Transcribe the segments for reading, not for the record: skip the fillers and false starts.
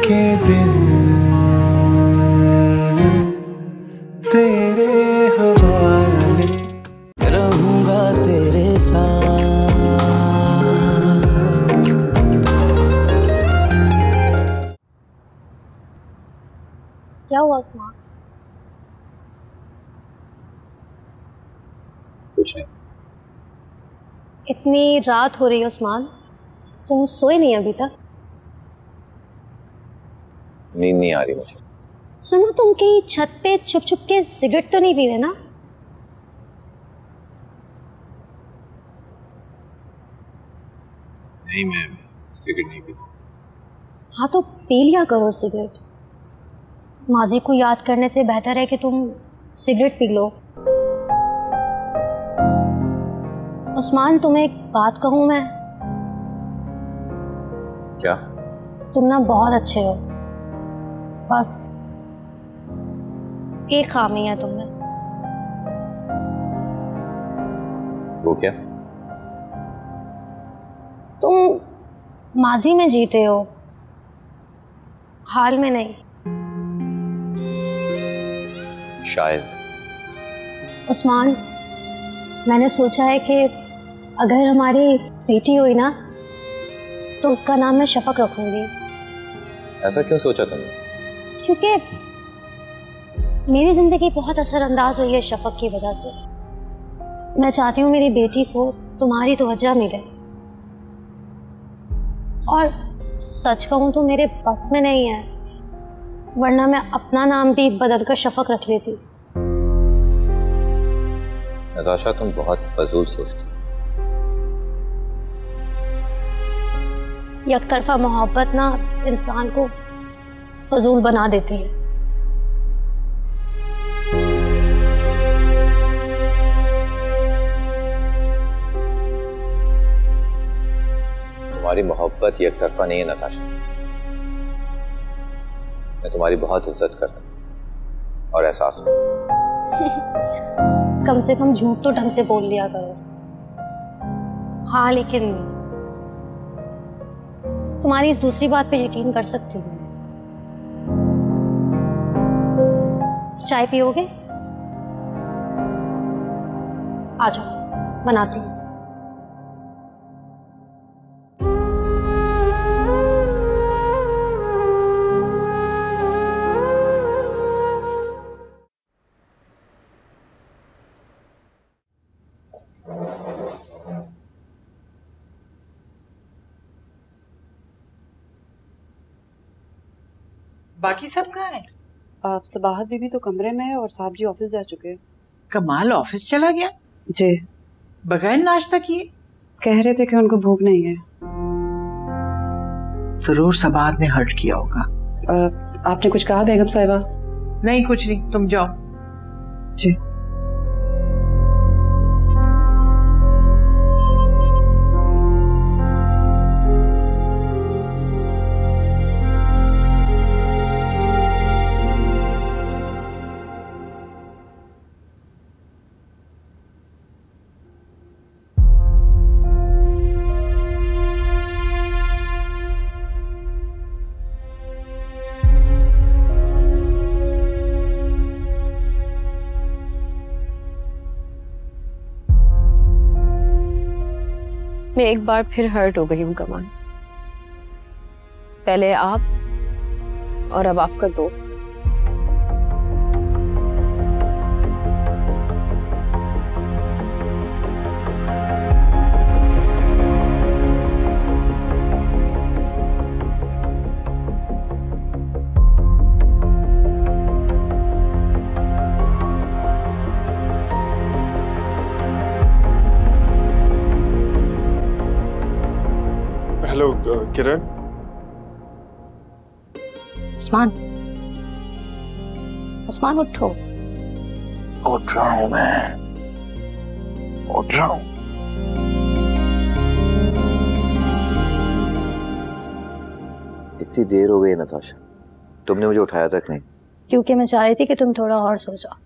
के दिन तेरे हवाले रहूंगा तेरे साथ। क्या हुआ उस्मान? कुछ नहीं। इतनी रात हो रही है उस्मान, तुम सोए नहीं अभी तक? नींद नहीं आ रही मुझे। सुनो, तुम कहीं छत पे छुप छुप के सिगरेट तो नहीं पी रहे ना? नहीं, मैं सिगरेट नहीं पीता। हाँ तो पी लिया करो सिगरेट। माजी को याद करने से बेहतर है कि तुम सिगरेट पी लो। उस्मान, तुम्हें एक बात कहूँ मैं? क्या? तुम ना बहुत अच्छे हो, बस एक खामी है तुम में। वो क्या? तुम माजी में जीते हो, हाल में नहीं। शायद। उस्मान, मैंने सोचा है कि अगर हमारी बेटी हुई ना तो उसका नाम मैं शफक रखूंगी। ऐसा क्यों सोचा तुमने? क्योंकि मेरी जिंदगी बहुत असरअंदाज हुई है शफक की वजह से। मैं चाहती हूँ मेरी बेटी को तुम्हारी तवज्जो मिले, और सच कहूँ तो मेरे बस में नहीं है, वरना मैं अपना नाम भी बदलकर शफक रख लेती। नताशा, तुम बहुत फजूल सोचती हो। यकतरफा मोहब्बत ना इंसान को फजूल बना देती है। तुम्हारी मोहब्बत एक तरफा नहीं है नताशा। मैं तुम्हारी बहुत इज्जत करता हूँ और एहसास में। कम से कम झूठ तो ढंग से बोल लिया करो। हाँ, लेकिन तुम्हारी इस दूसरी बात पे यकीन कर सकती हूँ। चाय पियोगे? आ जाओ, बनाती हूँ। बाकी सब कहाँ है? आप सबाहत बीबी तो कमरे में है और साहब जी ऑफिस जा चुके हैं। कमाल ऑफिस चला गया जी, बगैर नाश्ता किए? कह रहे थे कि उनको भूख नहीं है। जरूर सबाहत ने हर्ट किया होगा। आपने कुछ कहा बेगम साहिबा? नहीं, कुछ नहीं, तुम जाओ। जी। मैं एक बार फिर हर्ट हो गई हूँ कमान। पहले आप और अब आपका दोस्त। हेलो किरण। उस्मान, उस्मान उठो। उठ रहा हूँ मैं, उठ रहा हूँ। इतनी देर हो गई नताशा, तुमने मुझे उठाया तक नहीं। क्योंकि मैं चाह रही थी कि तुम थोड़ा और सो जाओ।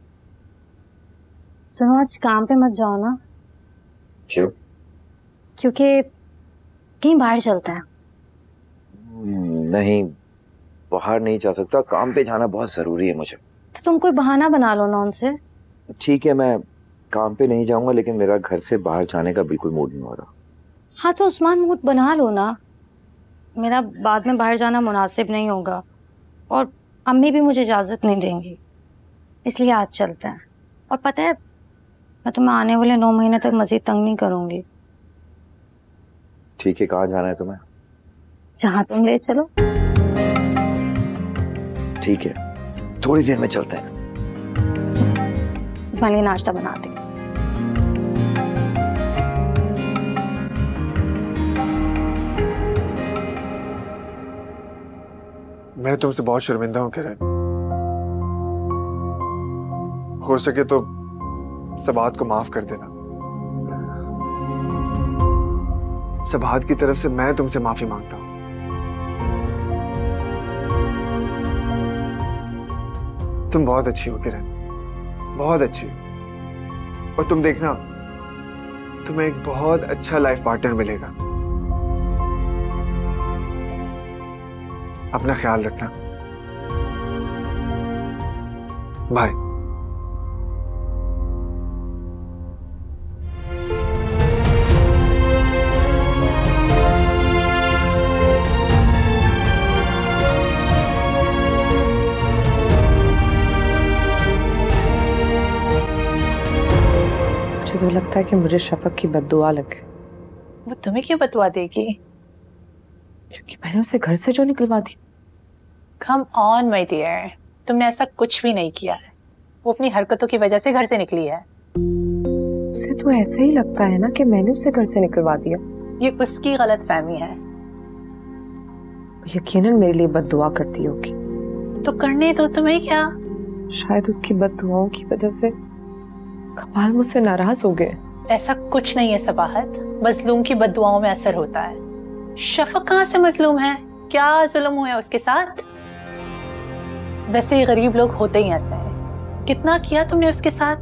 सुनो, आज काम पे मत जाओ ना। क्यों? क्योंकि कहीं बाहर चलता है। नहीं, बाहर नहीं जा सकता, काम पे जाना बहुत जरूरी है मुझे। तो तुम कोई बहाना बना लो ना उनसे। ठीक है, मैं काम पे नहीं जाऊंगा, लेकिन मेरा घर से बाहर जाने का बिल्कुल मूड नहीं हो रहा। हाँ तो उस्मान मूड बना लो ना। मेरा बाद में बाहर जाना मुनासिब नहीं होगा और अम्मी भी मुझे इजाज़त नहीं देंगी, इसलिए आज चलते हैं। और पता है, मैं तुम्हें आने वाले 9 महीने तक मज़ीद तंग नहीं करूँगी। ठीक है, कहाँ जाना है तुम्हें? जहाँ तुम ले चलो। ठीक है, थोड़ी देर में चलते हैं। तुम्हारे लिए नाश्ता बनाती हूँ। मैं तुमसे बहुत शर्मिंदा हूँ किरण। हो सके तो सबात को माफ कर देना। सबात की तरफ से मैं तुमसे माफी मांगता हूँ। तुम बहुत अच्छी हो किरण, बहुत अच्छी हो। और तुम देखना, तुम्हें एक बहुत अच्छा लाइफ पार्टनर मिलेगा। अपना ख्याल रखना। बाय। मुझे तो लगता है कि मुझे शफक की बद्दुआ लगे। वो तुम्हें क्यों बदुआ देगी? क्योंकि मैंने उसे घर से जो निकलवा दी। कम ऑन माय डियर, तुमने ऐसा कुछ भी नहीं किया है। वो अपनी हरकतों की वजह से घर से निकली है। उसे तो ऐसा ही लगता है ना कि मैंने उसे घर से निकलवा दिया। ये उसकी गलत फहमी है। यकीनन मेरे लिए बद्दुआ करती होगी। तो करने दो, तुम्हें क्या। शायद उसकी बद्दुआओं की वजह से कमाल मुझसे नाराज हो गए। ऐसा कुछ नहीं है सबाहत, मजलूम की बद्दुआओं में असर होता है। शफक कहाँ से मजलूम है? क्या जुल्म हुआ है उसके साथ? वैसे ही गरीब लोग होते ही ऐसे हैं। कितना किया तुमने उसके साथ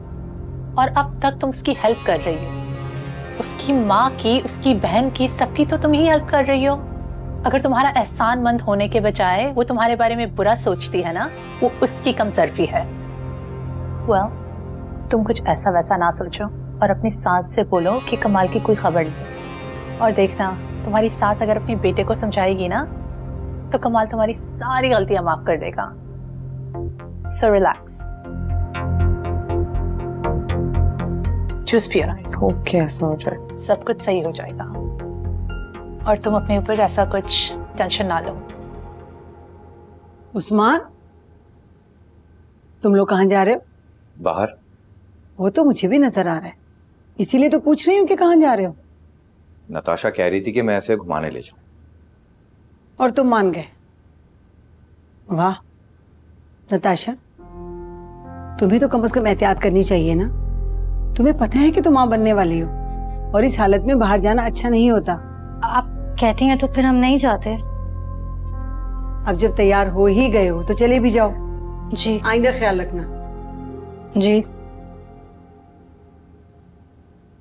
और अब तक तुम उसकी हेल्प कर रही हो। उसकी माँ की, उसकी बहन की, सबकी तो तुम ही हेल्प कर रही हो। अगर तुम्हारा एहसानमंद होने के बजाय वो तुम्हारे बारे में बुरा सोचती है ना, वो उसकी कमसरफी है। well, तुम कुछ ऐसा वैसा ना सोचो और अपनी सास से बोलो कि कमाल की कोई खबर नहीं। और देखना, तुम्हारी सास अगर अपने बेटे को समझाएगी ना, तो कमाल तुम्हारी सारी गलतियां माफ कर देगा। सो रिलैक्स, जूस पियो। ओके, ऐसा हो जाए। सब कुछ सही हो जाएगा और तुम अपने ऊपर ऐसा कुछ टेंशन ना लो। उस्मान, तुम लोग कहाँ जा रहे हो? बाहर। वो तो मुझे भी नजर आ रहा है, इसीलिए तो पूछ रही हूँ कि कहाँ जा रहे हो। नताशा कह रही थी कि मैं ऐसे घुमाने ले जाऊं। और तुम मान गए? वाह नताशा, तुम्हें तो कम से कम एहतियात करनी चाहिए ना। तुम्हें पता है कि तुम माँ बनने वाली हो और इस हालत में बाहर जाना अच्छा नहीं होता। आप कहती हैं तो फिर हम नहीं जाते। अब जब तैयार हो ही गए हो तो चले भी जाओ। जी। आइंदा ख्याल रखना। जी।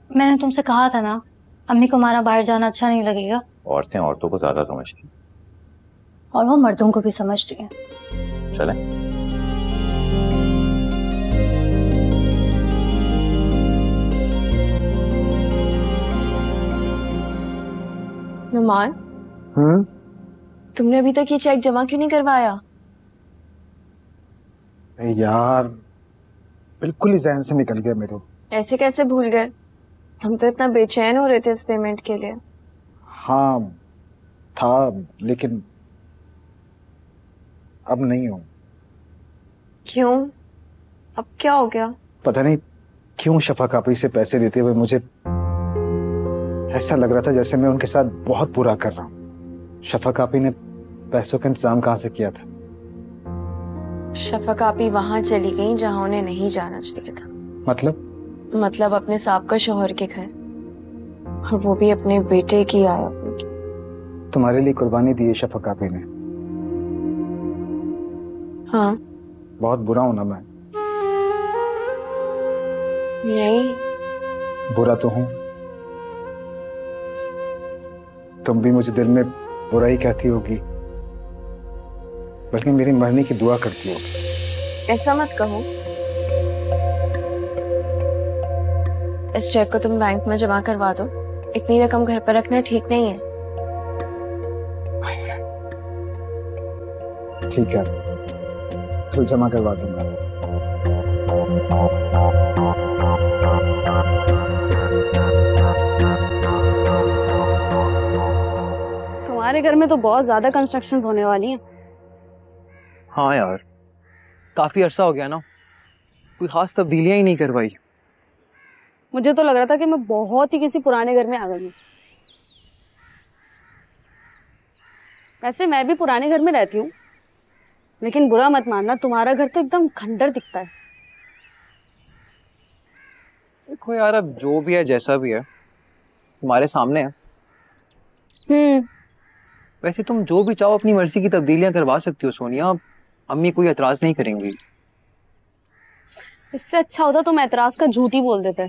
मैंने तुमसे कहा था ना, अम्मी को हमारा बाहर जाना अच्छा नहीं लगेगा। औरतें औरतों को ज्यादा समझती हैं और वो मर्दों को भी समझती हैं। चलें? नुमान, तुमने अभी तक ये चेक जमा क्यों नहीं करवाया? यार बिल्कुल ही जहन से निकल गया मेरे। ऐसे कैसे भूल गए? हम तो इतना बेचैन हो रहे थे इस पेमेंट के लिए। हाँ था, लेकिन अब नहीं हूँ। क्यों? अब क्या हो गया? पता नहीं क्यों शफक आपी से पैसे देते हुए मुझे ऐसा लग रहा था जैसे मैं उनके साथ बहुत बुरा कर रहा हूँ। शफक आपी ने पैसों का इंतजाम कहाँ से किया था? शफक आपी वहां चली गई जहां उन्हें नहीं जाना चाहिए था। मतलब अपने साबका शौहर के घर, और वो भी अपने बेटे की आया। तुम्हारे लिए कुर्बानी दी है शफक आपी ने। हाँ। बहुत बुरा हूं ना मैं? नहीं, बुरा तो हूं। तुम भी मुझे दिल में बुरा ही कहती होगी, बल्कि मेरी मरने की दुआ करती हो। ऐसा मत कहो। इस चेक को तुम बैंक में जमा करवा दो। इतनी रकम घर पर रखना ठीक नहीं है। ठीक है, तो जमा करवा दूंगा। तुम्हारे घर में तो बहुत ज्यादा कंस्ट्रक्शंस होने वाली हैं। हाँ यार, काफी अरसा हो गया ना, कोई खास तब्दीलियां ही नहीं करवाई। मुझे तो लग रहा था कि मैं बहुत ही किसी पुराने घर में आ गई हूँ। वैसे मैं भी पुराने घर में रहती हूँ, लेकिन बुरा मत मानना, तुम्हारा घर तो एकदम खंडर दिखता है। देखो यार, अब जो भी है जैसा भी है तुम्हारे सामने है। वैसे तुम जो भी चाहो अपनी मर्जी की तब्दीलियां करवा सकती हो सोनिया, अम्मी कोई एतराज नहीं करेंगी। इससे अच्छा होता तो मैं एतराज का झूठ ही बोल देते।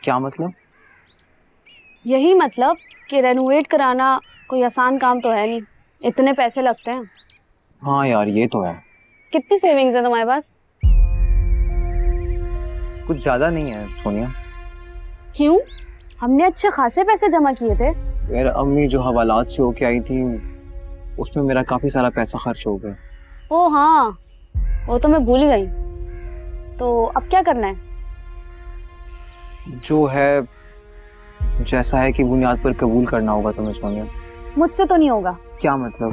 क्या मतलब? यही मतलब कि रेनोवेट कराना कोई आसान काम तो है नहीं, इतने पैसे लगते हैं। हाँ यार, ये तो है। कितनी सेविंग्स है तुम्हारे पास? कुछ ज्यादा नहीं है सोनिया। क्यों? हमने अच्छे खासे पैसे जमा किए थे। यार अम्मी जो हवालात से होके आई थी उसमें मेरा काफी सारा पैसा खर्च हो गया। ओ हाँ, वो तो मैं भूल ही गई। तो अब क्या करना है? जो है जैसा है कि बुनियाद पर कबूल करना होगा तुम्हें सोनिया। मुझसे तो नहीं होगा। क्या मतलब?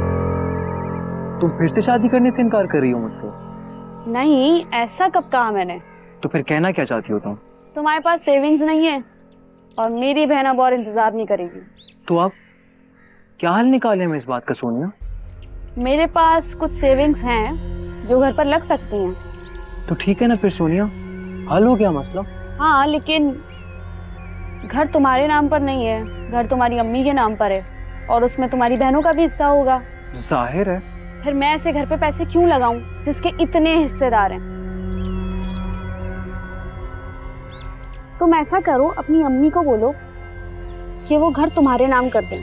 तुम फिर से शादी करने से इनकार कर रही हो मुझसे? नहीं, ऐसा कब कहा मैंने। तो फिर कहना क्या चाहती हो तुम? तुम्हारे पास सेविंग्स नहीं है और मेरी बहन अब और इंतजार नहीं करेगी। तो आप क्या हल निकाले मैं इस बात का सोनिया? मेरे पास कुछ सेविंग्स हैं जो घर पर लग सकती हैं। तो ठीक है ना फिर सोनिया, हल हो गया मसला। हाँ, लेकिन घर तुम्हारे नाम पर नहीं है, घर तुम्हारी अम्मी के नाम पर है और उसमें तुम्हारी बहनों का भी हिस्सा होगा। जाहिर है। फिर मैं ऐसे घर पे पैसे क्यों लगाऊं जिसके इतने हिस्सेदार हैं? तुम ऐसा करो, अपनी अम्मी को बोलो कि वो घर तुम्हारे नाम कर दें।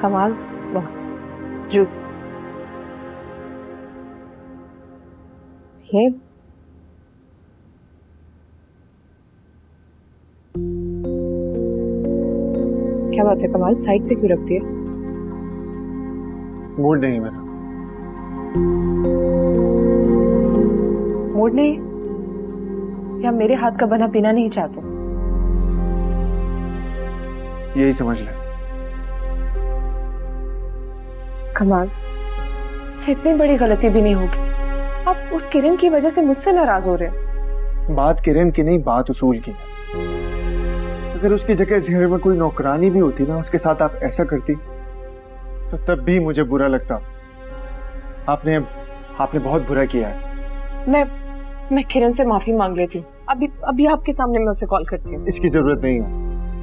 कमाल, जूस। ये क्या बात है कमाल, साइड पे क्यों रखती है? मूड नहीं मेरा। मूड नहीं या मेरे हाथ का बना पीना नहीं चाहते? यही समझ ले। कमाल, से इतनी बड़ी गलती भी नहीं होगी। आप उस किरण की वजह से मुझसे नाराज हो रहे हैं। बात किरण की नहीं, बात उसूल की। अगर उसकी जगह इस घर में कोई नौकरानी भी होती ना, उसके साथ आप ऐसा करती तो तब भी मुझे बुरा लगता। आपने बहुत बुरा किया है। मैं किरण से माफी मांग लेती हूँ। अभी आपके सामने मैं उसे कॉल करती हूँ। इसकी जरूरत नहीं है,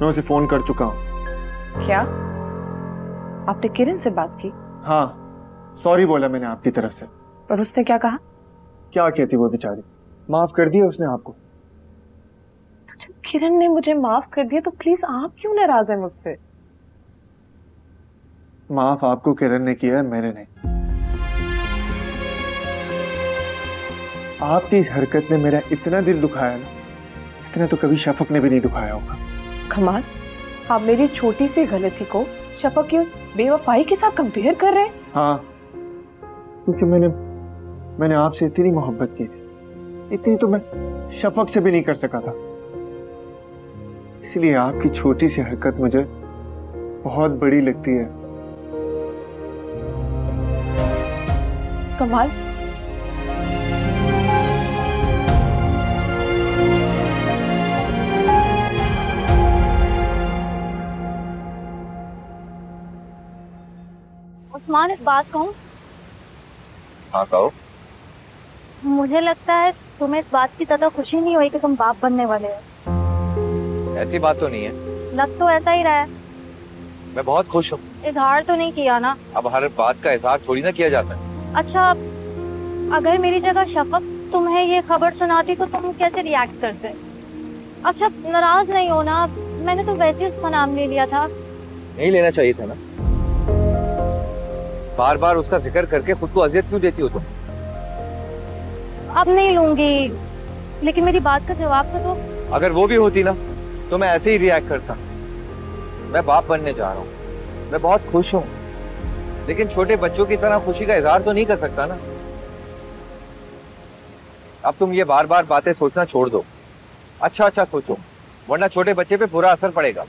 मैं उसे फोन कर चुका हूँ। क्या आपने किरण से बात की? हाँ, सॉरी बोला मैंने आपकी तरफ से। पर उसने क्या कहा? क्या कहती वो बेचारी, माफ कर दिया उसने आपको। तो जब किरण ने मुझे माफ कर दिया तो प्लीज आप क्यों नाराज हैं मुझसे? माफ आपको किरण ने किया है, मैंने नहीं। आपकी इस हरकत ने मेरा इतना दिल दुखाया ना, इतना तो कभी शफक ने भी नहीं दुखाया होगा। कमाल, आप मेरी छोटी सी गलती को शफक की उस बेवफाई के साथ कंपेयर कर रहे हैं? हाँ, क्योंकि मैंने आपसे इतनी मोहब्बत की थी, इतनी तो मैं शफक से भी नहीं कर सका था। इसलिए आपकी छोटी सी हरकत मुझे बहुत बड़ी लगती है। कमाल, उस्मान, एक बात कहूं? हाँ कहो। मुझे लगता है तुम्हें इस बात की ज्यादा खुशी नहीं हुई कि तुम बाप बनने वाले हो? ऐसी बात तो नहीं है। लग तो ऐसा ही रहा है। मैं बहुत खुश हूँ। इजहार तो नहीं किया ना? अब हर बात का इजहार थोड़ी ना किया जाता है। अच्छा, अगर मेरी जगह शफक तुम्हें ये खबर सुनाती तो तुम कैसे रिएक्ट करते? अच्छा, नाराज नहीं हो ना, मैंने तो वैसे ही उसका नाम ले लिया था। नहीं लेना चाहिए था ना। बार बार उसका जिक्र करके खुद को अजियत क्यों देती हो तुम? अब नहीं लूंगी, लेकिन मेरी बात का जवाब तो दो। अगर वो भी होती ना तो मैं ऐसे ही रिएक्ट करता। मैं बाप बनने जा रहा हूँ, मैं बहुत खुश हूँ, लेकिन छोटे बच्चों की तरह खुशी का इजहार तो नहीं कर सकता ना। अब तुम ये बार बार बातें सोचना छोड़ दो। अच्छा सोचो, वरना छोटे बच्चे पे बुरा असर पड़ेगा।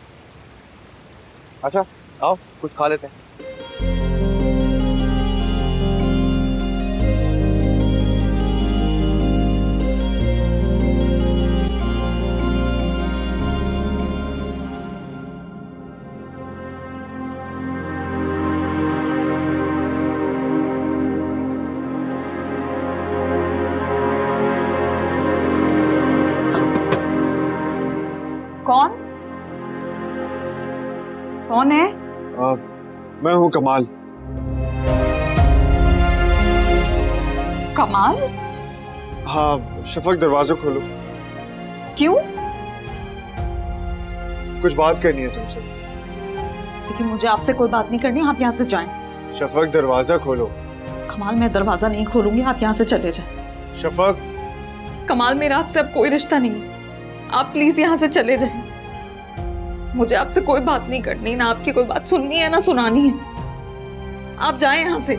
अच्छा आओ कुछ खा लेते हैं। कौन है? मैं हूँ कमाल। कमाल? हाँ शफक, दरवाजा खोलो। क्यों? कुछ बात करनी है तुमसे। लेकिन मुझे आपसे कोई बात नहीं करनी, आप यहाँ से जाएं। शफक दरवाजा खोलो। कमाल, मैं दरवाजा नहीं खोलूंगी, आप यहाँ से चले जाएं। शफक। कमाल, मेरा आपसे अब कोई रिश्ता नहीं है, आप प्लीज यहाँ से चले जाएं। मुझे आपसे कोई बात नहीं करनी, ना आपकी कोई बात सुननी है ना सुनानी है। आप जाएं यहाँ से।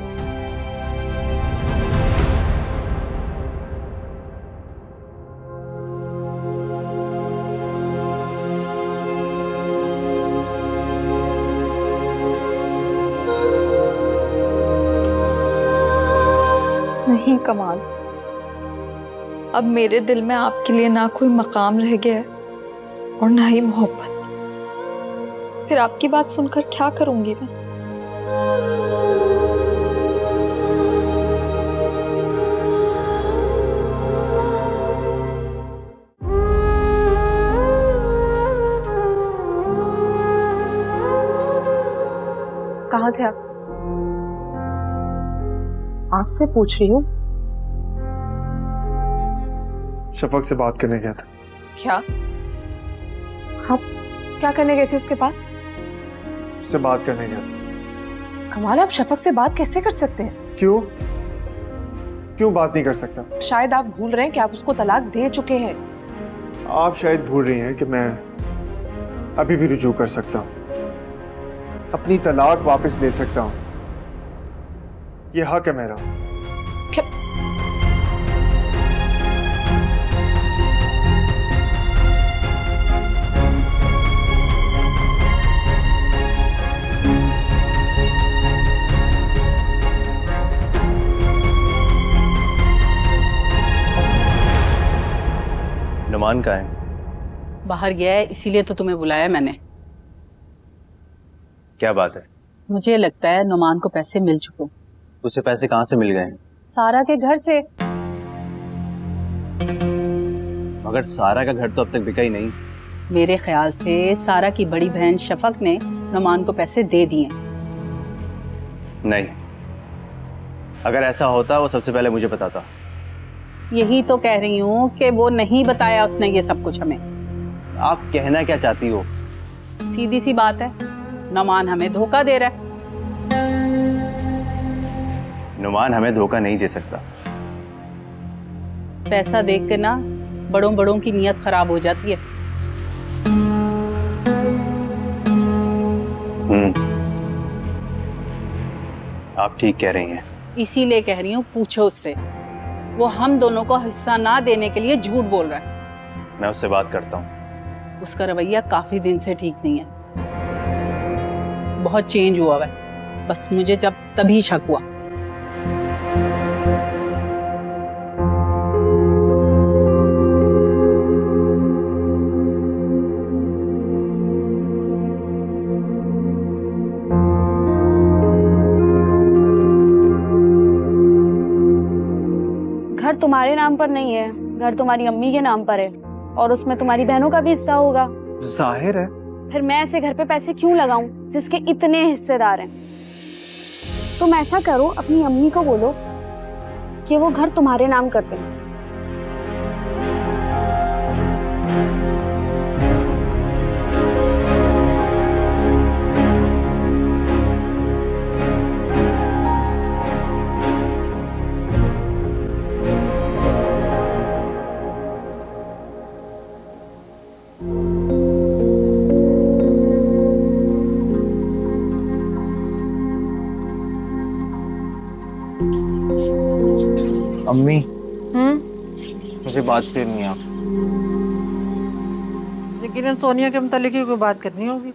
नहीं कमाल, अब मेरे दिल में आपके लिए ना कोई मकाम रह गया है और ना ही मोहब्बत। फिर आपकी बात सुनकर क्या करूंगी मैं? कहाँ थे आप? आपसे पूछ रही हूँ। शफक से बात करने गया था। क्या? आप क्या करने गए थे उसके पास? उससे बात करने गया था। कमाल, आप शफक से बात कैसे कर सकते हैं? क्यों बात नहीं कर सकता? शायद आप भूल रहे हैं कि आप उसको तलाक दे चुके हैं। आप शायद भूल रही हैं कि मैं अभी भी रुजू कर सकता हूँ, अपनी तलाक वापस ले सकता हूँ। ये हक है मेरा। क्या? नुमान का है? बाहर गया है, इसीलिए तो तुम्हें बुलाया मैंने। क्या बात है? मुझे लगता है नुमान को पैसे मिल चुके। उसे पैसे कहाँ से मिल गए? सारा के घर से। मगर सारा का घर तो अब तक बिका ही नहीं। मेरे ख्याल से सारा की बड़ी बहन शफक ने नुमान को पैसे दे दिए। नहीं, अगर ऐसा होता वो सबसे पहले मुझे बताता। यही तो कह रही हूँ कि वो नहीं बताया उसने ये सब कुछ हमें। आप कहना क्या चाहती हो? सीधी सी बात है, नुमान हमें धोखा दे रहा है। नुमान हमें धोखा नहीं दे सकता। पैसा देख के ना बड़ों बड़ों की नीयत खराब हो जाती है। आप ठीक कह रही हैं। इसीलिए कह रही हूँ, पूछो उससे। वो हम दोनों को हिस्सा ना देने के लिए झूठ बोल रहा है। मैं उससे बात करता हूँ। उसका रवैया काफी दिन से ठीक नहीं है, बहुत चेंज हुआ है। बस मुझे जब तभी शक हुआ। घर तुम्हारे नाम पर नहीं है, घर तुम्हारी अम्मी के नाम पर है और उसमें तुम्हारी बहनों का भी हिस्सा होगा। जाहिर है। फिर मैं ऐसे घर पे पैसे क्यों लगाऊं जिसके इतने हिस्सेदार हैं? तुम ऐसा करो, अपनी अम्मी को बोलो कि वो घर तुम्हारे नाम कर दें। अम्मी, मुझे बात करनी है आप। लेकिन सोनिया के मुतालिक ही कोई बात करनी होगी।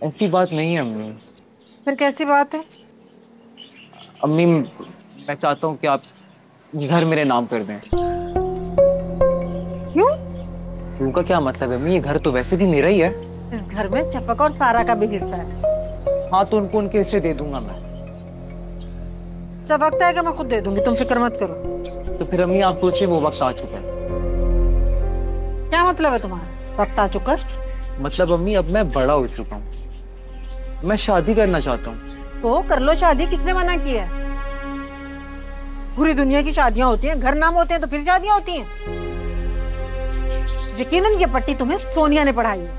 ऐसी बात नहीं है अम्मी। फिर कैसी बात है? अम्मी, मैं चाहता हूँ कि आप ये घर मेरे नाम कर दें। क्यों? क्यों का क्या मतलब है अम्मी? ये घर तो वैसे भी मेरा ही है। इस घर में शफक और सारा का भी हिस्सा है। हाँ, तो उनको उनके हिस्से दे दूंगा मैं। जब वक्त आएगा मैं खुद दे दूंगी, तुम फिक्र मत करो। तो फिर अम्मी आप सोचिए, वो वक्त आ चुका है। क्या मतलब है तुम्हारा? वक्त आ चुका? मतलब अम्मी, अब मैं बड़ा हो चुका हूँ, मैं शादी करना चाहता हूँ। तो कर लो शादी, किसने मना किया है? पूरी दुनिया की शादियां होती हैं, घर नाम होते हैं तो फिर शादियां होती हैं। यकीनन ये पट्टी तुम्हें सोनिया ने पढ़ाई है।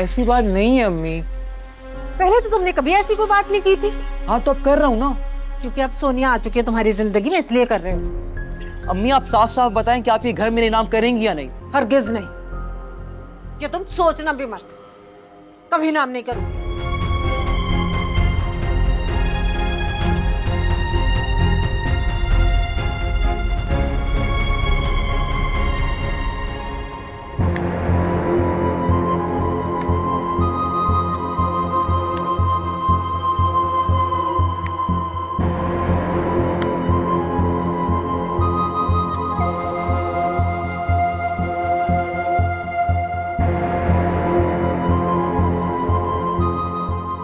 ऐसी बात नहीं है अम्मी। पहले तो तुमने कभी ऐसी कोई बात नहीं की थी। हाँ, तो अब कर रहा हूँ ना। क्योंकि अब सोनिया आ चुकी है तुम्हारी जिंदगी में, इसलिए कर रहे हो। अम्मी, आप साफ साफ बताएं कि आप ये घर मेरे नाम करेंगी या नहीं? हरगिज नहीं। कि तुम सोचना भी मत, कभी नाम नहीं करूंगी।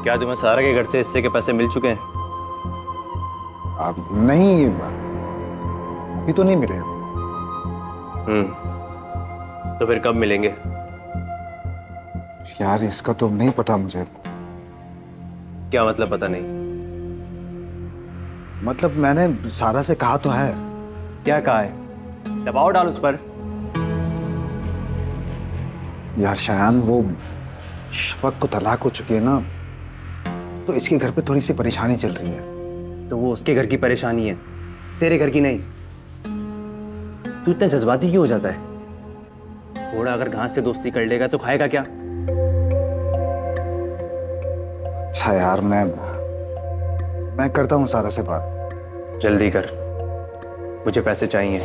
क्या तुम्हें सारा के घर से हिस्से के पैसे मिल चुके हैं? आप नहीं, अभी तो नहीं मिले। तो फिर कब मिलेंगे? यार इसका तो नहीं पता मुझे। क्या मतलब पता नहीं? मतलब मैंने सारा से कहा तो है। क्या कहा है? दबाव डाल उस पर। यार शायान, वो शफक को तलाक हो चुकी है ना, तो इसके घर पे थोड़ी सी परेशानी चल रही है। तो वो उसके घर की परेशानी है, तेरे घर की नहीं। तू इतना जज्बाती क्यों हो जाता है? थोड़ा अगर घास से दोस्ती कर लेगा तो खाएगा क्या? अच्छा यार, मैं करता हूँ सारा से बात। जल्दी कर, मुझे पैसे चाहिए।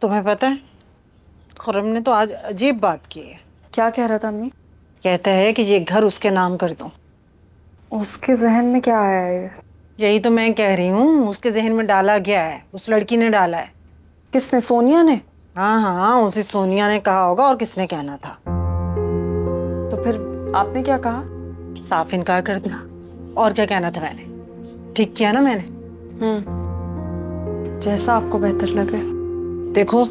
तुम्हें पता है, खुर्रम ने तो आज अजीब बात की है। क्या कह रहा था अम्मी? कहता है कि ये घर उसके नाम कर दूं। उसके जहन में क्या आया है? यही तो मैं कह रही हूँ, उसके जहन में डाला गया है, उस लड़की ने डाला है। किसने? सोनिया ने? हाँ हाँ, उसी सोनिया ने कहा होगा, और किसने कहना था? तो फिर आपने क्या कहा? साफ इनकार कर दिया। और क्या कहना था मैंने? ठीक किया ना मैंने? जैसा आपको बेहतर लगे। देखो,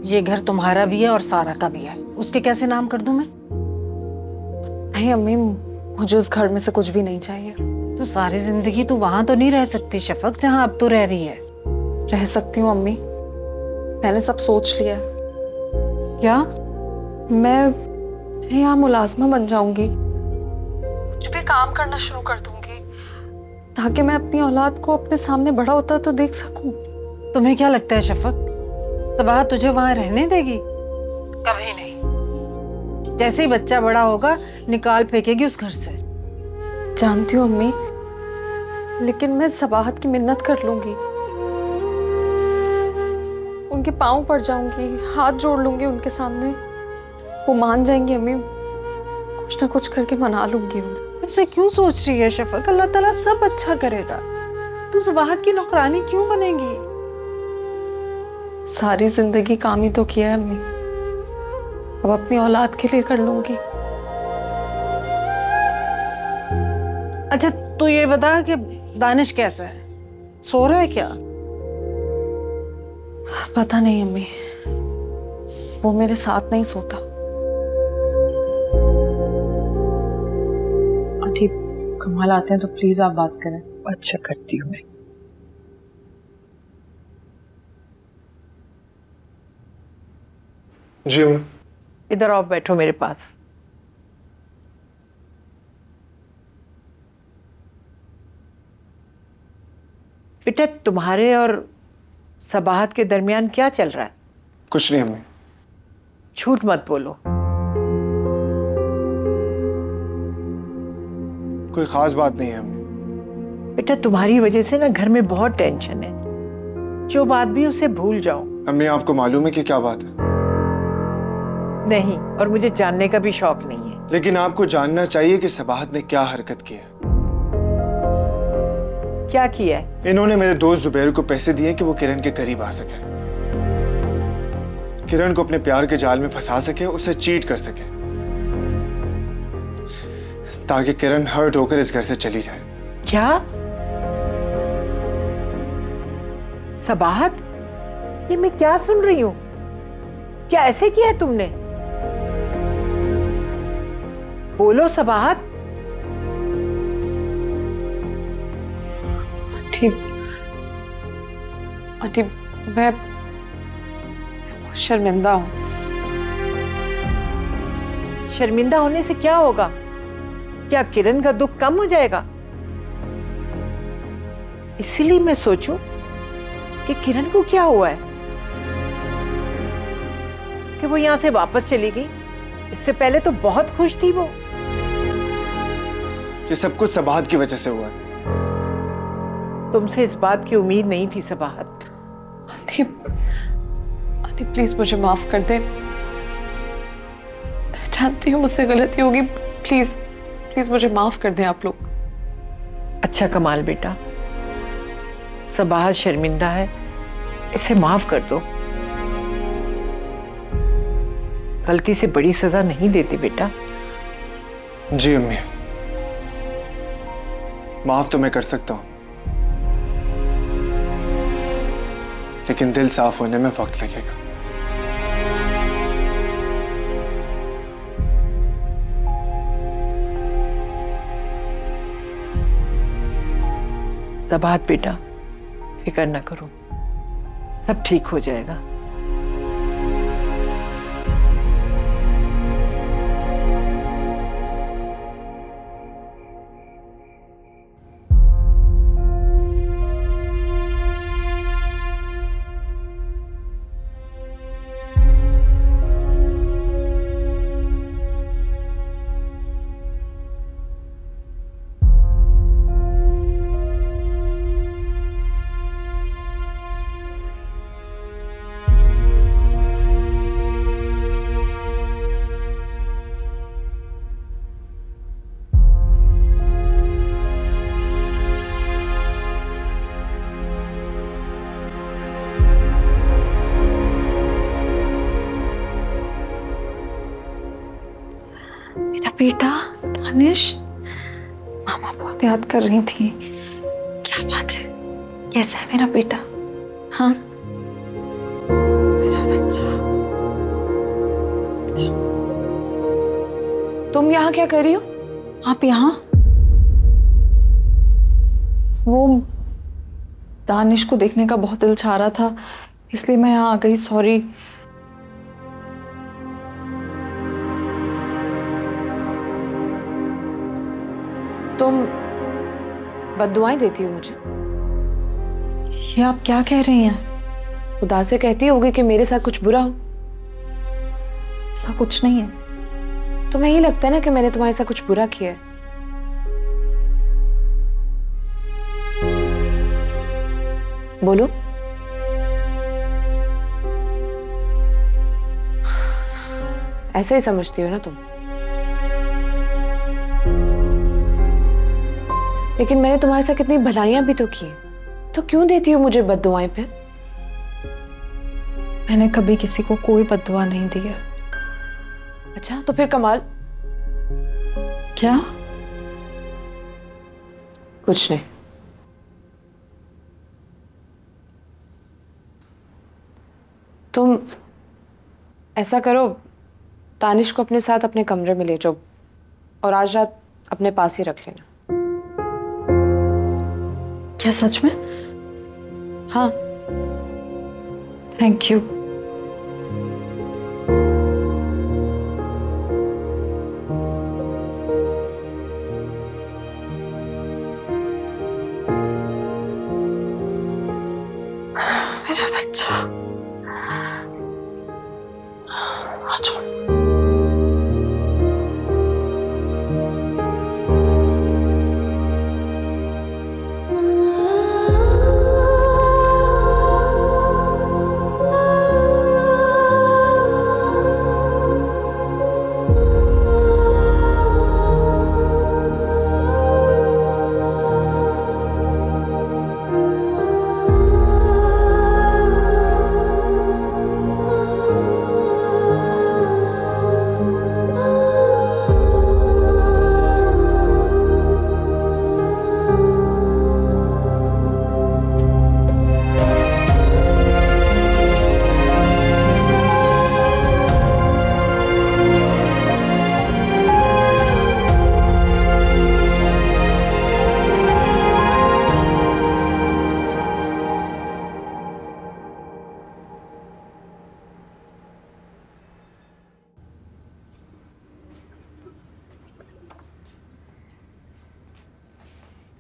ये घर तुम्हारा भी है और सारा का भी है, उसके कैसे नाम कर दूं मैं? नहीं अम्मी, मुझे उस घर में से कुछ भी नहीं चाहिए। तो सारी जिंदगी तू वहां तो नहीं रह सकती शफक, जहां अब तू रह रही है। रह सकती हूँ अम्मी, मैंने सब सोच लिया। क्या? मैं यहाँ मुलाजमा बन जाऊंगी, कुछ भी काम करना शुरू कर दूंगी, ताकि मैं अपनी औलाद को अपने सामने बड़ा होता तो देख सकूं। तुम्हें क्या लगता है शफक, सबाह तुझे वहां रहने देगी? कभी नहीं। जैसे ही बच्चा बड़ा होगा, निकाल फेंकेगी उस घर से। जानती हूँ अम्मी, लेकिन मैं सबाहत की मिन्नत कर लूंगी, उनके पांव पड़ जाऊंगी, हाथ जोड़ लूंगी उनके सामने। वो मान जाएंगी अम्मी, कुछ ना कुछ करके मना लूंगी उन्हें। ऐसे क्यों सोच रही है शफक? अल्लाह ताला सब अच्छा करेगा। तू सबाहत की नौकरानी क्यों बनेगी? सारी जिंदगी काम ही तो किया है अम्मी, अब अपनी औलाद के लिए कर लूंगी। अच्छा तू ये बता कि दानिश कैसा है? सो रहा है क्या? पता नहीं अम्मी, वो मेरे साथ नहीं सोता। आंटी कमाल आते हैं तो प्लीज आप बात करें। अच्छा करती हूँ मैं। जी इधर आओ, बैठो मेरे पास। बेटा तुम्हारे और सबाहत के दरमियान क्या चल रहा है? कुछ नहीं अम्मी। झूठ मत बोलो। कोई खास बात नहीं है अम्मी। बेटा तुम्हारी वजह से ना घर में बहुत टेंशन है। जो बात भी उसे भूल जाओ। अम्मी आपको मालूम है कि क्या बात है? नहीं, और मुझे जानने का भी शौक नहीं है। लेकिन आपको जानना चाहिए कि सबाहत ने क्या हरकत की है। क्या किया है? इन्होंने मेरे दोस्त जुबैर को पैसे दिए कि वो किरण के करीब आ सके, किरण को अपने प्यार के जाल में फंसा सके, उसे चीट कर सके, ताकि किरण हर्ट होकर इस घर से चली जाए। क्या? सबाहत, ये मैं क्या सुन रही हूँ? क्या ऐसे किया है तुमने? बोलो सबाहत। आंटी मैं शर्मिंदा हूँ। शर्मिंदा होने से क्या होगा? क्या किरण का दुख कम हो जाएगा? इसीलिए मैं सोचूं कि किरण को क्या हुआ है कि वो यहां से वापस चली गई। इससे पहले तो बहुत खुश थी वो। ये सब कुछ सबाहत की वजह से हुआ है। तुमसे इस बात की उम्मीद नहीं थी सबाहत। आंटी प्लीज मुझे माफ कर दे। जानती हूँ मुझसे गलती होगी, प्लीज प्लीज मुझे माफ कर दें आप लोग। अच्छा कमाल बेटा, सबाहत शर्मिंदा है, इसे माफ कर दो। गलती से बड़ी सजा नहीं देती बेटा। जी अम्मी, माफ तो मैं कर सकता हूं, लेकिन दिल साफ होने में वक्त लगेगा। सबाहत बेटा, फिक्र न करो, सब ठीक हो जाएगा। मेरा बेटा दानिश, मामा बहुत याद कर रही थी। क्या बात है, कैसा है मेरा बेटा? हाँ मेरा बच्चा। तुम यहाँ क्या कर रही हो? आप यहाँ? वो दानिश को देखने का बहुत दिल चाह रहा था, इसलिए मैं यहाँ आ गई। सॉरी। तुम बद्दुआएं देती हो मुझे? ये आप क्या कह रही हैं? खुदा से कहती होगी कि मेरे साथ कुछ बुरा हो। ऐसा कुछ नहीं है। तुम्हें ही लगता है ना कि मैंने तुम्हारे साथ कुछ बुरा किया है। बोलो। ऐसे ही समझती हो ना तुम? लेकिन मैंने तुम्हारे साथ कितनी भलाइयां भी तो की, तो क्यों देती हो मुझे बद्दुआएं फिर? मैंने कभी किसी को कोई बद्दुआ नहीं दी है। अच्छा, तो फिर कमाल? क्या? कुछ नहीं। तुम ऐसा करो, तानिश को अपने साथ अपने कमरे में ले जाओ और आज रात अपने पास ही रख लेना। क्या सच में? हाँ। Thank you. मेरा बच्चा।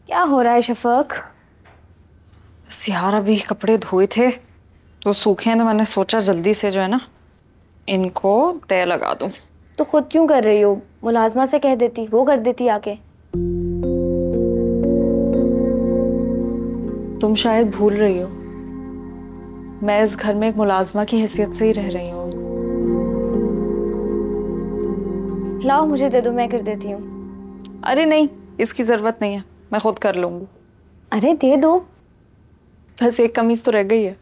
क्या हो रहा है शफक? बस यार अभी कपड़े धोए थे तो सूखे हैं, तो मैंने सोचा जल्दी से जो है ना इनको तय लगा दूं। तो खुद क्यों कर रही हो? मुलाजमा से कह देती, वो कर देती आके। तुम शायद भूल रही हो, मैं इस घर में एक मुलाजमा की हैसियत से ही रह रही हूँ। लाओ मुझे दे दो, मैं कर देती हूँ। अरे नहीं, इसकी जरूरत नहीं है, मैं खुद कर लूंगी। अरे दे दो। बस एक कमीज तो रह गई है।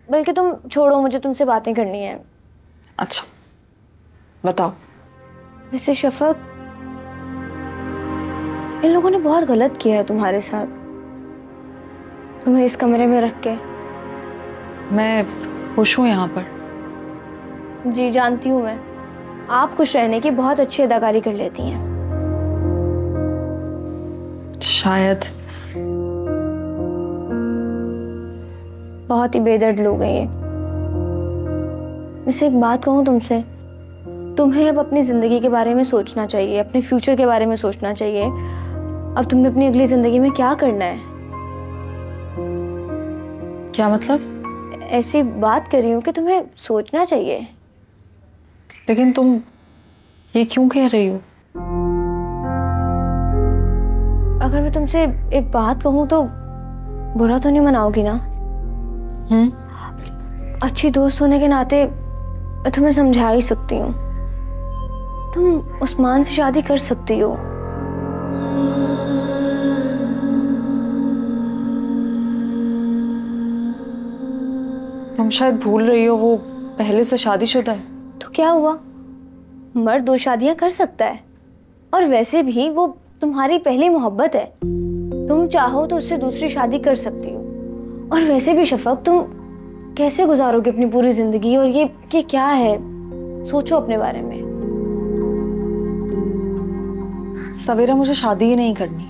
बल्कि तुम छोड़ो, मुझे तुमसे बातें करनी है। अच्छा बताओ। वैसे शफक, इन लोगों ने बहुत गलत किया है तुम्हारे साथ, तुम्हें इस कमरे में रख के। मैं खुश हूँ यहाँ पर। जी जानती हूँ मैं, आप खुश रहने की बहुत अच्छी अदाकारी कर लेती हैं। शायद। बहुत ही बेदर्द लोग हैं ये। वैसे एक बात कहूँ तुमसे, तुम्हें अब अपनी जिंदगी के बारे में सोचना चाहिए, अपने फ्यूचर के बारे में सोचना चाहिए। अब तुमने अपनी अगली जिंदगी में क्या करना है? क्या मतलब? ऐसी बात कर रही हूँ कि तुम्हें सोचना चाहिए। लेकिन तुम ये क्यों कह रही हो? अगर मैं तुमसे एक बात कहूँ तो बुरा तो नहीं मनाओगी ना? अच्छी दोस्त होने के नाते मैं तुम्हें समझा ही सकती हूँ। तुम उस्मान से शादी कर सकती हो। तुम शायद भूल रही हो, वो पहले से शादीशुदा है। तो क्या हुआ, मर्द 2 शादियां कर सकता है। और वैसे भी वो तुम्हारी पहली मोहब्बत है, तुम चाहो तो उससे दूसरी शादी कर सकती हो। और वैसे भी शफक, तुम कैसे गुजारोगे अपनी पूरी जिंदगी? और ये क्या है, सोचो अपने बारे में। सवेरा, मुझे शादी ही नहीं करनी।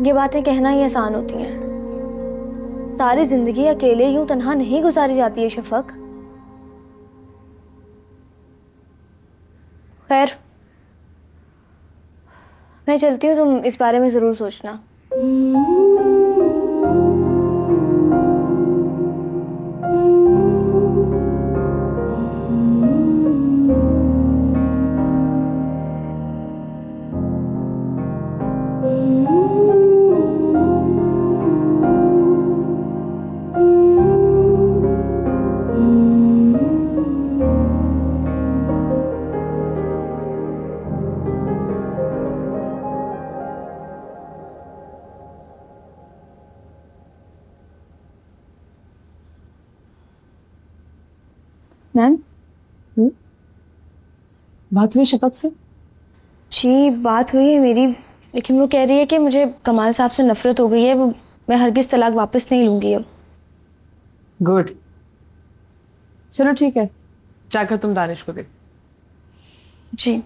ये बातें कहना ही आसान होती हैं, सारी जिंदगी अकेले यूं तन्हा नहीं गुजारी जाती है शफक। खैर, मैं चलती हूँ, तुम इस बारे में जरूर सोचना। मैम बात हुई शपथ से? जी बात हुई है मेरी, लेकिन वो कह रही है कि मुझे कमाल साहब से नफरत हो गई है, वो मैं हरगिज तलाक वापस नहीं लूंगी अब। गुड, चलो ठीक है, जाकर तुम दानिश को दे। जी।